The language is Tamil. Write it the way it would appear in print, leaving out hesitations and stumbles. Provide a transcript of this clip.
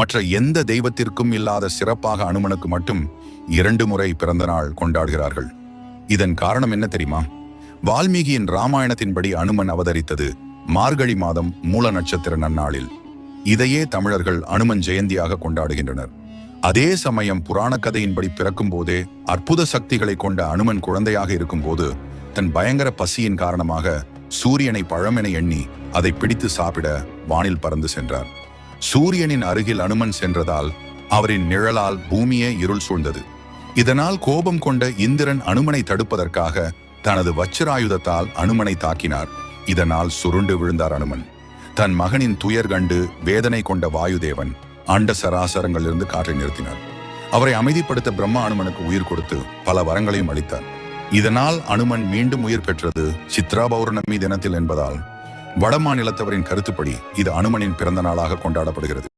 மற்ற எந்த தெய்வத்திற்கும் இல்லாத சிறப்பாக அனுமனுக்கு மட்டும் 2 முறை பிறந்த நாள் கொண்டாடுகிறார்கள். இதன் காரணம் என்ன தெரியுமா? வால்மீகியின் ராமாயணத்தின்படி அனுமன் அவதரித்தது மார்கழி மாதம் மூல நட்சத்திர நன்னாளில். இதையே தமிழர்கள் அனுமன் ஜெயந்தியாக கொண்டாடுகின்றனர். அதே சமயம் புராண கதையின்படி பிறக்கும் போதே அற்புத சக்திகளை கொண்ட அனுமன் குழந்தையாக இருக்கும் போது தன் பயங்கர பசியின் காரணமாக சூரியனை பழமென எண்ணி அதை பிடித்து சாப்பிட வானில் பறந்து சென்றார். சூரியனின் அருகில் அனுமன் சென்றதால் அவரின் நிழலால் பூமியே இருள் சூழ்ந்தது. இதனால் கோபம் கொண்ட இந்திரன் அனுமனை தடுப்பதற்காக தனது வச்சிராயுதத்தால் அனுமனை தாக்கினார். இதனால் சுருண்டு விழுந்தார் அனுமன். தன் மகனின் துயர் கண்டு வேதனை கொண்ட வாயுதேவன் அண்ட சராசரங்களிலிருந்து காற்றை நிறுத்தினார். அவரை அமைதிப்படுத்த பிரம்மா அனுமனுக்கு உயிர் கொடுத்து பல வரங்களையும் அளித்தார். இதனால் அனுமன் மீண்டும் உயிர் பெற்றது சித்ரா பௌர்ணமி தினத்தில் என்பதால் வடமாநிலத்தவரின் கருத்துப்படி இது அனுமனின் பிறந்த நாளாக கொண்டாடப்படுகிறது.